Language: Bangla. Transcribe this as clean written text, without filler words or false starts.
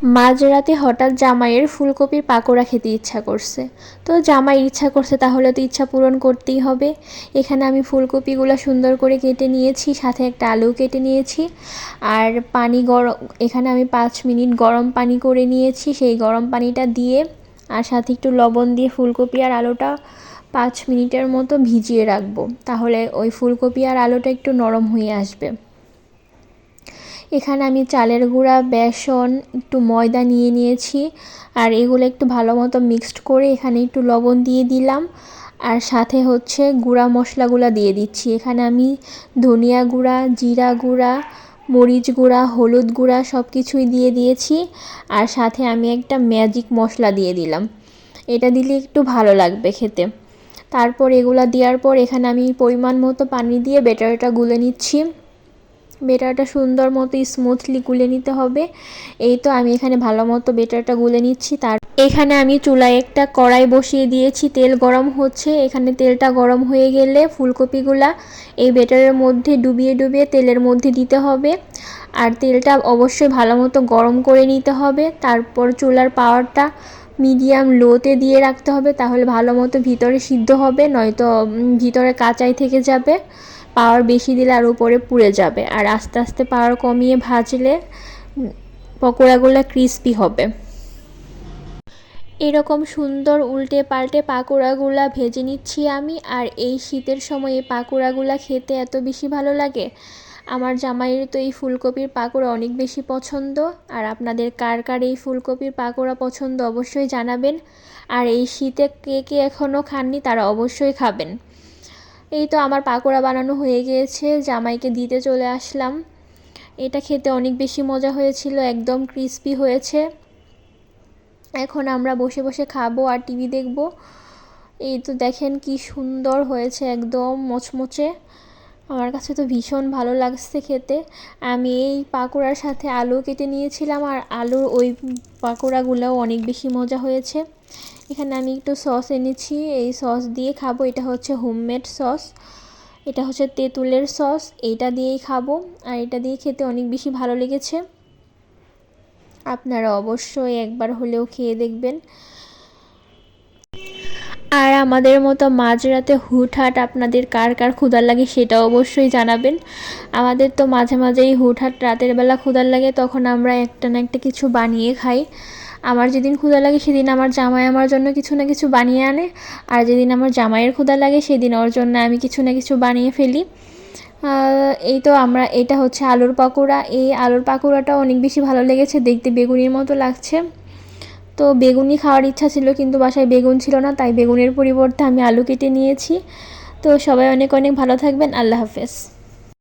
মাঝরাতে হঠাৎ জামাইয়ের ফুলকপির পাকোড়া খেতে ইচ্ছা করছে। তো জামাই ইচ্ছা করছে তাহলে তো ইচ্ছা পূরণ করতেই হবে। এখানে আমি ফুলকপিগুলো সুন্দর করে কেটে নিয়েছি, সাথে একটা আলু কেটে নিয়েছি। আর পানি গরম, এখানে আমি 5 মিনিট গরম পানি করে নিয়েছি। সেই গরম পানিটা দিয়ে আর সাথে একটু লবণ দিয়ে ফুলকপি আর আলুটা 5 মিনিটের মতো ভিজিয়ে রাখবো, তাহলে ওই ফুলকপি আর আলুটা একটু নরম হয়ে আসবে। এখানে আমি চালের গুঁড়া, বেসন, একটু ময়দা নিয়ে নিয়েছি। আর এগুলো একটু ভালো মতো মিক্সড করে এখানে একটু লবণ দিয়ে দিলাম। আর সাথে হচ্ছে গুঁড়া মশলাগুলো দিয়ে দিচ্ছি। এখানে আমি ধনিয়া গুঁড়া, জিরা গুঁড়া, মরিচ গুঁড়া, হলুদ গুঁড়া সব কিছুই দিয়ে দিয়েছি। আর সাথে আমি একটা ম্যাজিক মশলা দিয়ে দিলাম, এটা দিলে একটু ভালো লাগবে খেতে। তারপর এগুলো দেওয়ার পর এখানে আমি পরিমাণ মতো পানি দিয়ে ব্যাটারটা গুলে নিচ্ছি। বেটারটা সুন্দর মতো স্মুথলি গুলে নিতে হবে। এই তো আমি এখানে ভালো মতো বেটারটা গুলে নিচ্ছি। তার এখানে আমি চুলায় একটা কড়াই বসিয়ে দিয়েছি, তেল গরম হচ্ছে। এখানে তেলটা গরম হয়ে গেলে ফুলকপিগুলা এই বেটারের মধ্যে ডুবিয়ে ডুবিয়ে তেলের মধ্যে দিতে হবে। আর তেলটা অবশ্যই ভালো মতো গরম করে নিতে হবে। তারপর চুলার পাওয়ারটা মিডিয়াম লোতে দিয়ে রাখতে হবে, তাহলে ভালো মতো ভিতরে সিদ্ধ হবে, নয়তো ভিতরে কাঁচাই থেকে যাবে। পাওয়ার বেশি দিলে আর উপরে পুড়ে যাবে। আর আস্তে আস্তে পাওয়ার কমিয়ে ভাজলে পকোড়াগুলো ক্রিস্পি হবে। এরকম সুন্দর উল্টে পাল্টে পাকোড়াগুলা ভেজে নিচ্ছি আমি। আর এই শীতের সময় এই পাকোড়াগুলা খেতে এত বেশি ভালো লাগে। আমার জামাইয়ের তো এই ফুলকপির পাকোড়া অনেক বেশি পছন্দ। আর আপনাদের কার কার এই ফুলকপির পাকোড়া পছন্দ অবশ্যই জানাবেন। আর এই শীতে কে কে এখনও খাননি তারা অবশ্যই খাবেন। এই তো আমার পাকোড়া বানানো হয়ে গিয়েছে, জামাইকে দিতে চলে আসলাম। এটা খেতে অনেক বেশি মজা হয়েছিল, একদম ক্রিস্পি হয়েছে। এখন আমরা বসে বসে খাবো আর টিভি দেখব। এই তো দেখেন কি সুন্দর হয়েছে, একদম মচমচে। আমার কাছে তো ভীষণ ভালো লাগছে খেতে। আমি এই পাকোড়ার সাথে আলু কেটে নিয়েছিলাম, আর আলুর ওই পাকোড়াগুলোও অনেক বেশি মজা হয়েছে। এখানে আমি একটু সস এনেছি, এই সস দিয়ে খাবো। এটা হচ্ছে হোমমেড সস, এটা হচ্ছে তেঁতুলের সস। এইটা দিয়েই খাবো, আর এটা দিয়ে খেতে অনেক বেশি ভালো লেগেছে। আপনারা অবশ্যই একবার হলেও খেয়ে দেখবেন। আর আমাদের মতো মাঝরাতে হুটহাট আপনাদের কার কার ক্ষুধা লাগে সেটা অবশ্যই জানাবেন। আমাদের তো মাঝে মাঝেই হুটহাট রাতের বেলা ক্ষুধা লাগে, তখন আমরা একটা না একটা কিছু বানিয়ে খাই। আমার যেদিন ক্ষুধা লাগে সেদিন আমার জামাই আমার জন্য কিছু না কিছু বানিয়ে আনে। আর যেদিন আমার জামাইয়ের ক্ষুধা লাগে সেদিন ওর জন্য আমি কিছু না কিছু বানিয়ে ফেলি। এই তো এটা হচ্ছে আলুর পাকোড়া। এই আলুর পাকোড়াটাও অনেক বেশি ভালো লেগেছে, দেখতে বেগুনির মতো লাগছে। তো বেগুনি খাওয়ার ইচ্ছা ছিল, কিন্তু বাসায় বেগুন ছিল না, তাই বেগুনের পরিবর্তে আমি আলু কেটে নিয়েছি। তো সবাই অনেক অনেক ভালো থাকবেন। আল্লাহ হাফেজ।